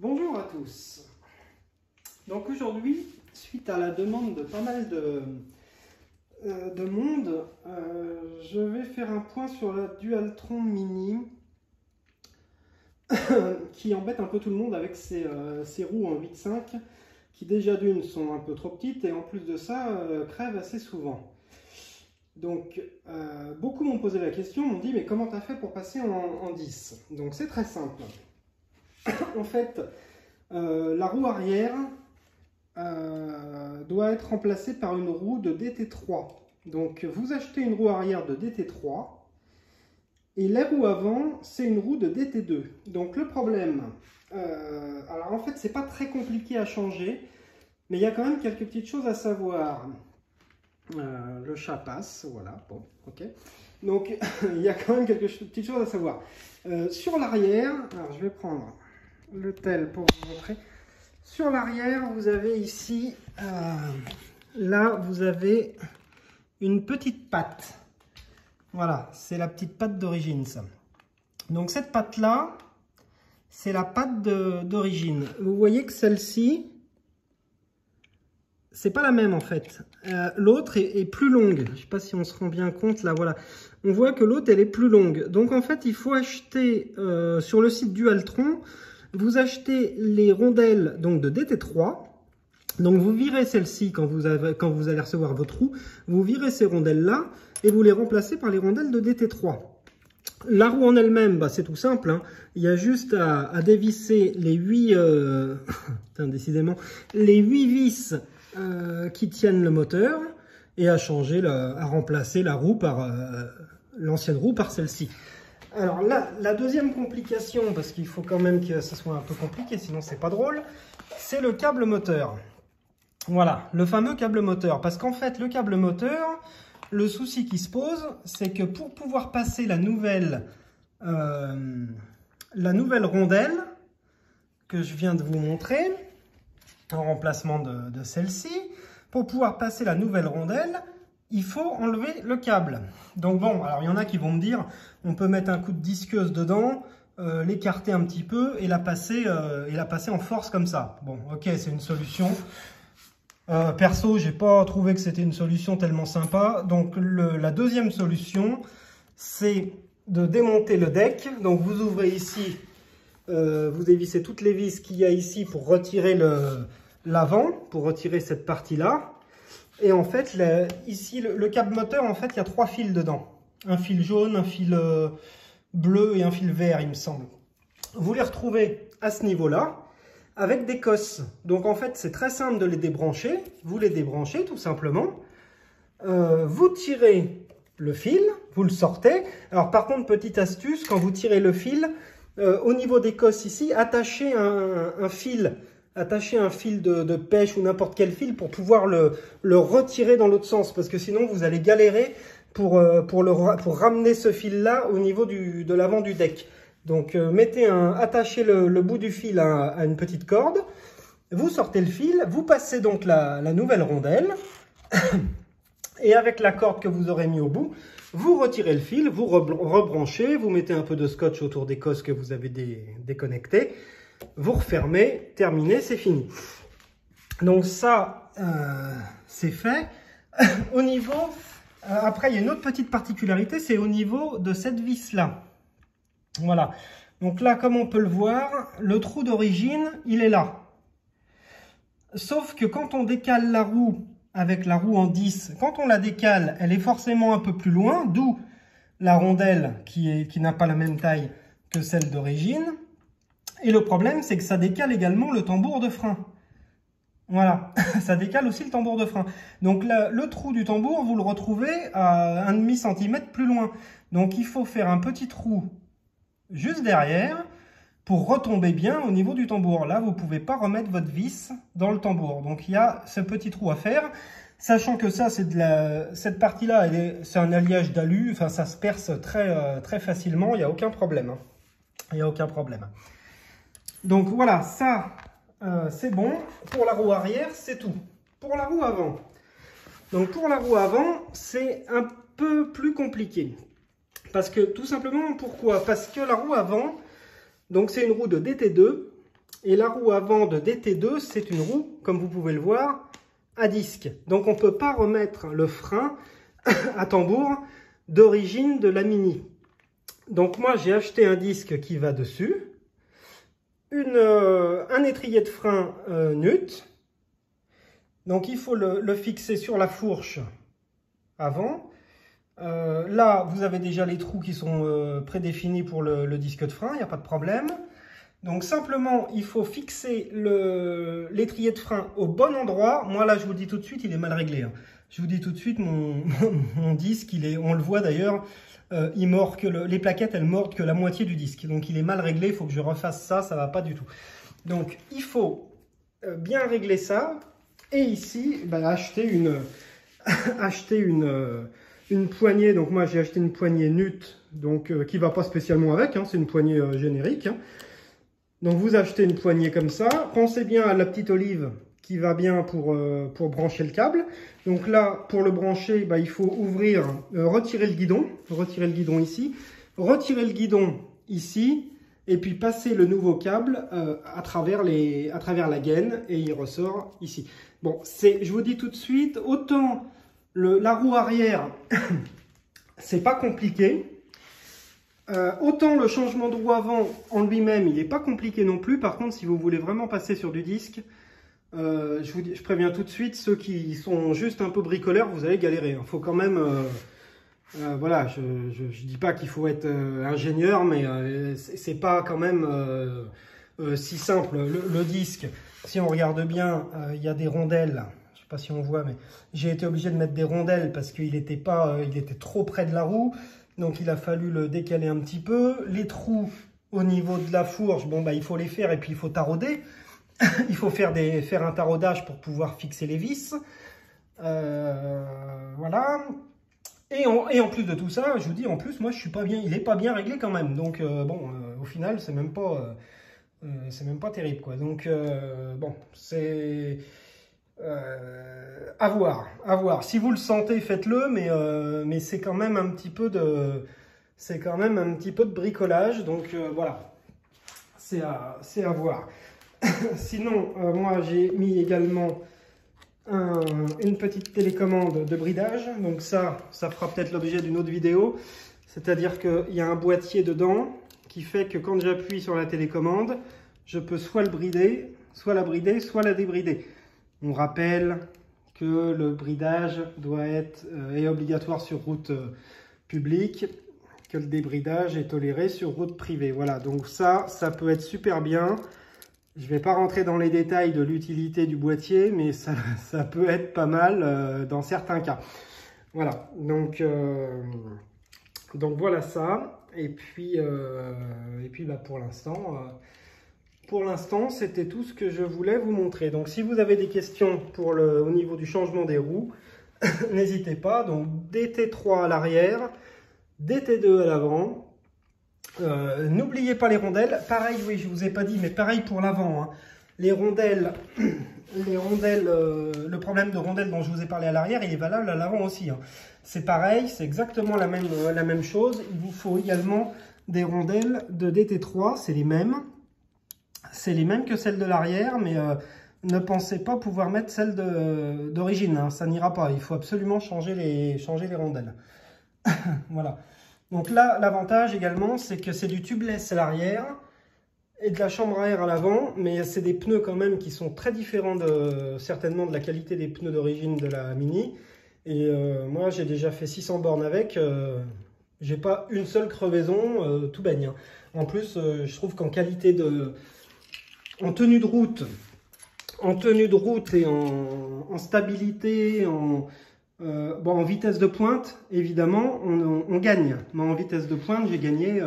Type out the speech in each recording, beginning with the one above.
Bonjour à tous. Donc aujourd'hui, suite à la demande de pas mal de monde, je vais faire un point sur la Dualtron Mini qui embête un peu tout le monde avec ses roues en 8.5 qui déjà d'une sont un peu trop petites et en plus de ça crèvent assez souvent. Donc beaucoup m'ont posé la question, m'ont dit mais comment tu as fait pour passer en 10? Donc c'est très simple. En fait, la roue arrière doit être remplacée par une roue de DT3. Donc vous achetez une roue arrière de DT3 et la roue avant c'est une roue de DT2. Donc le problème, alors en fait c'est pas très compliqué à changer, mais il y a quand même quelques petites choses à savoir. Le chat passe, voilà, bon, ok. Donc il y a quand même quelques petites choses à savoir. Sur l'arrière, alors je vais prendre le tel pour vous montrer. Sur l'arrière, vous avez ici, là, vous avez une petite patte. Voilà, c'est la petite patte d'origine, ça. Donc cette patte-là, c'est la patte d'origine. Vous voyez que celle-ci, c'est pas la même en fait. L'autre est plus longue. Je sais pas si on se rend bien compte, là, voilà. On voit que l'autre, elle est plus longue. Donc en fait, il faut acheter sur le site Dualtron. Vous achetez les rondelles donc de DT3. Donc vous virez celle-ci quand vous allez recevoir votre roue. Vous virez ces rondelles-là et vous les remplacez par les rondelles de DT3. La roue en elle-même, bah, c'est tout simple. Hein. Il y a juste à dévisser les 8... décidément, les 8 vis qui tiennent le moteur et à changer, à remplacer la roue par l'ancienne roue par celle-ci. Alors là, la deuxième complication, parce qu'il faut quand même que ça soit un peu compliqué, sinon c'est pas drôle, c'est le câble moteur. Voilà, le fameux câble moteur. Parce qu'en fait, le câble moteur, le souci qui se pose, c'est que pour pouvoir passer la nouvelle rondelle que je viens de vous montrer, en remplacement de celle-ci, pour pouvoir passer la nouvelle rondelle, il faut enlever le câble. Donc bon, alors il y en a qui vont me dire, on peut mettre un coup de disqueuse dedans, l'écarter un petit peu et la passer en force comme ça. Bon, ok, c'est une solution. Perso, j'ai pas trouvé que c'était une solution tellement sympa. Donc la deuxième solution, c'est de démonter le deck. Donc vous ouvrez ici, vous dévissez toutes les vis qu'il y a ici pour retirer l'avant, pour retirer cette partie-là. Et en fait, ici, le câble moteur, en fait, il y a 3 fils dedans. Un fil jaune, un fil bleu et un fil vert, il me semble. Vous les retrouvez à ce niveau-là, avec des cosses. Donc, en fait, c'est très simple de les débrancher. Vous les débranchez, tout simplement. Vous tirez le fil, vous le sortez. Alors, par contre, petite astuce, quand vous tirez le fil, au niveau des cosses ici, attachez un fil. Attachez un fil de pêche ou n'importe quel fil pour pouvoir le retirer dans l'autre sens. Parce que sinon, vous allez galérer pour ramener ce fil-là au niveau de l'avant du deck. Donc, attachez le bout du fil à une petite corde. Vous sortez le fil. Vous passez donc la nouvelle rondelle. Et avec la corde que vous aurez mis au bout, vous retirez le fil, vous rebranchez. Vous mettez un peu de scotch autour des cosses que vous avez déconnectées. Vous refermez, terminé, c'est fini. Donc ça, c'est fait. Au niveau, après, il y a une autre petite particularité, c'est au niveau de cette vis-là. Voilà. Donc là, comme on peut le voir, le trou d'origine, il est là. Sauf que quand on décale la roue avec la roue en 10, quand on la décale, elle est forcément un peu plus loin, d'où la rondelle qui n'a pas la même taille que celle d'origine. Et le problème, c'est que ça décale également le tambour de frein. Voilà, ça décale aussi le tambour de frein. Donc le trou du tambour, vous le retrouvez à 1,5 cm plus loin. Donc il faut faire un petit trou juste derrière pour retomber bien au niveau du tambour. Là, vous ne pouvez pas remettre votre vis dans le tambour. Donc il y a ce petit trou à faire. Sachant que ça, cette partie-là, c'est un alliage d'alu. Enfin, ça se perce très facilement. Il n'y a aucun problème. Hein. Il n'y a aucun problème. Donc voilà, ça, c'est bon. Pour la roue arrière, c'est tout. Pour la roue avant. Donc pour la roue avant, c'est un peu plus compliqué. Parce que, tout simplement, pourquoi? Parce que la roue avant, donc c'est une roue de DT2. Et la roue avant de DT2, c'est une roue, comme vous pouvez le voir, à disque. Donc on ne peut pas remettre le frein à tambour d'origine de la Mini. Donc moi j'ai acheté un disque qui va dessus, un étrier de frein Nut. Donc il faut le fixer sur la fourche avant. Là vous avez déjà les trous qui sont prédéfinis pour le disque de frein, il n'y a pas de problème. Donc simplement, il faut fixer l'étrier de frein au bon endroit. Moi là, je vous le dis tout de suite, il est mal réglé. Hein. Je vous dis tout de suite, mon disque, on le voit d'ailleurs, il mord que les plaquettes, elles mordent que la moitié du disque. Donc il est mal réglé, il faut que je refasse ça, ça va pas du tout. Donc il faut bien régler ça. Et ici, acheter une poignée. Donc moi j'ai acheté une poignée Nut, donc qui va pas spécialement avec, hein, c'est une poignée générique. Hein. Donc vous achetez une poignée comme ça, pensez bien à la petite olive qui va bien pour brancher le câble. Donc là, pour le brancher, il faut ouvrir, retirer le guidon ici, retirer le guidon ici, et puis passer le nouveau câble à travers la gaine, et il ressort ici. Bon, je vous dis tout de suite, autant la roue arrière, c'est pas compliqué. Autant le changement de roue avant en lui-même, il n'est pas compliqué non plus. Par contre, si vous voulez vraiment passer sur du disque, je préviens tout de suite, ceux qui sont juste un peu bricoleurs, vous allez galérer. Il faut quand même... voilà, je ne dis pas qu'il faut être ingénieur, mais c'est pas quand même si simple. Le disque, si on regarde bien, il y a des rondelles. Je ne sais pas si on voit, mais j'ai été obligé de mettre des rondelles parce qu'il était trop près de la roue. Donc il a fallu le décaler un petit peu. Les trous au niveau de la fourche, il faut les faire et puis il faut tarauder. Il faut faire un taraudage pour pouvoir fixer les vis. Voilà. Et en plus de tout ça, je vous dis, en plus, moi je suis pas bien, il n'est pas bien réglé quand même. Donc au final, c'est même pas terrible quoi. Donc bon, c'est... à voir. Si vous le sentez, faites-le, mais c'est quand même un petit peu de, bricolage. Donc voilà, c'est à voir. Sinon, moi j'ai mis également une petite télécommande de bridage. Donc ça fera peut-être l'objet d'une autre vidéo. C'est-à-dire qu'il y a un boîtier dedans qui fait que quand j'appuie sur la télécommande, je peux soit le brider, soit la brider, soit la débrider. On rappelle que le bridage est obligatoire sur route publique, que le débridage est toléré sur route privée. Voilà, donc ça peut être super bien. Je ne vais pas rentrer dans les détails de l'utilité du boîtier, mais ça peut être pas mal dans certains cas. Voilà, donc voilà ça. Et puis pour l'instant, c'était tout ce que je voulais vous montrer. Donc, si vous avez des questions au niveau du changement des roues, n'hésitez pas. Donc, DT3 à l'arrière, DT2 à l'avant. N'oubliez pas les rondelles. Pareil, oui, je ne vous ai pas dit, mais pareil pour l'avant. Hein. Les rondelles, le problème de rondelles dont je vous ai parlé à l'arrière, il est valable à l'avant aussi. Hein. C'est pareil, c'est exactement la même chose. Il vous faut également des rondelles de DT3, c'est les mêmes. C'est les mêmes que celles de l'arrière, mais ne pensez pas pouvoir mettre celles d'origine. Hein, ça n'ira pas. Il faut absolument changer les rondelles. Voilà. Donc là, l'avantage également, c'est que c'est du tubeless à l'arrière et de la chambre à air à l'avant, mais c'est des pneus quand même qui sont très différents certainement de la qualité des pneus d'origine de la Mini. Et moi, j'ai déjà fait 600 bornes avec. J'ai pas une seule crevaison, tout baigne. Hein. En plus, je trouve qu'en qualité en tenue de route et en stabilité, en vitesse de pointe, évidemment, on gagne. Moi, en vitesse de pointe, j'ai gagné,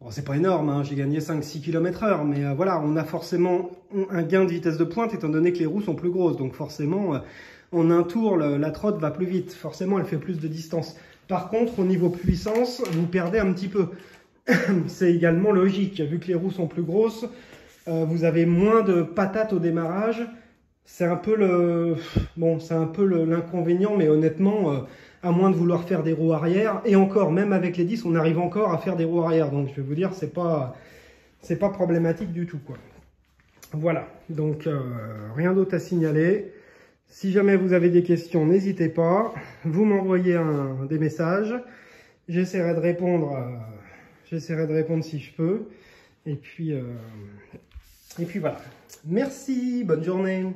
bon, c'est pas énorme, hein, j'ai gagné 5-6 km/h, mais voilà, on a forcément un gain de vitesse de pointe, étant donné que les roues sont plus grosses. Donc forcément, en un tour, la trotte va plus vite. Forcément, elle fait plus de distance. Par contre, au niveau puissance, vous perdez un petit peu. C'est également logique, vu que les roues sont plus grosses. Vous avez moins de patates au démarrage. C'est un peu l'inconvénient, mais honnêtement, à moins de vouloir faire des roues arrière, et encore, même avec les 10, on arrive encore à faire des roues arrière. Donc je vais vous dire, c'est pas problématique du tout, quoi. Voilà, donc rien d'autre à signaler. Si jamais vous avez des questions, n'hésitez pas. Vous m'envoyez des messages. J'essaierai de répondre si je peux. Et puis voilà. Merci, bonne journée.